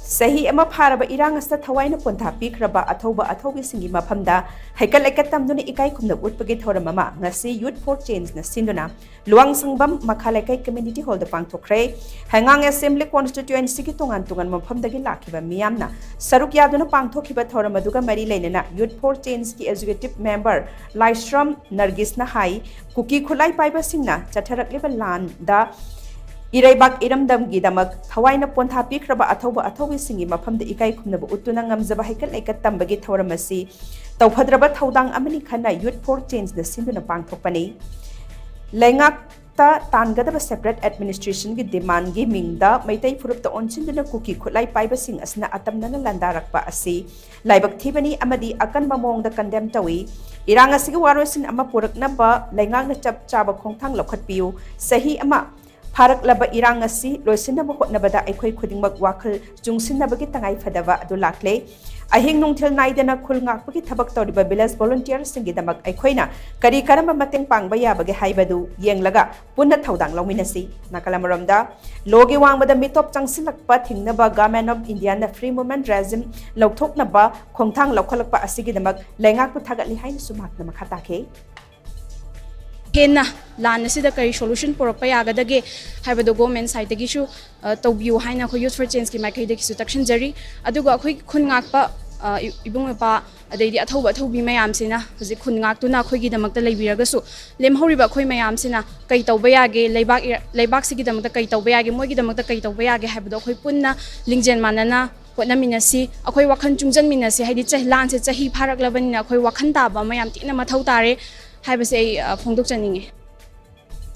CHAHI ama PHARABA IRANG asta Thawai na Pontha Pikhraba Athouba Athoubi singi Mapham Da Heikat Leikat Tamduna Ikai Khumnaba Utpakhre THOURAM ama ngasi Youth for Change na SHINDUNA LUWANGSHANGBAM MAKHA LEIKAI Community Hall da PANGTHOKRE Hangang Assembly Constituency ki tongan Mapham dagi lakiba miyamna saruk yaduna PANGTHOKRIBA THOURAM aduga mari leinana Youth for Change ki Executive Member Laisram Nargis na hai kuki khulai paiba singna chatharakliba lan da Iraibak iramdam gidamak Thawai na Pontha Pikhraba Athouba Athoubi singi Mapham Da Ikai Khumnaba utuna ngamjaba Heikat Leikat Tambagi THOURAM asi tawphadraba thaudang amani khana Youth for Change na SHINDUNA pangthokpani Leingak ta tangadaba separate administration gi demand gi mingda maitai furupta onchinduna kuki khulai paiba sing asna atamnana landarakpa asi laibak thibani amadi akanba mongda condemn tawi irang asigi warosin ama puraknaba leingak na chap chaba khongthang lokhatpiu CHAHI ama PHARAKLABA IRANG asi loisinaba hotnabada aikhoi khudingmak wakhal chungsinnabagi tangai fadaba adu lakle ahing nungthil naidana khulngakpagi thabak tawriba village volunteers singidamak aikhoina kari karamba mateng pangba yabagi haibadu yenglaga punna thaudang lawminasi nakalamaromda logi wangbada mitop changsilakpa thingnaba government of India na free movement regime lokthoknaba khongthang lokhalakpa asigidamak leingakpu thagatli haina sumakna makhatake Hena lan asida kari solution porokpa yagadage haibado government side dagishu tawbiu haina ko Youth for Change ki maikai dagisu takshin jari aduga khoi khungakpa ibung pa adai athouba athoubi mayam sina hoji khungak tuna khoi gi damakta leibiragasu lemhoriba khoi mayam sina kai tawba yage leibak sigi damakta kai tawba yage moi gi damakta kai tawba yage haibado khoi punna lingjen manana hotnaminasi akhoi wakhan chungjan minasi haidi chahlan se CHAHI pharaklabani na khoi wakhan taba mayam tina mathau tare hai base phongdok chaninge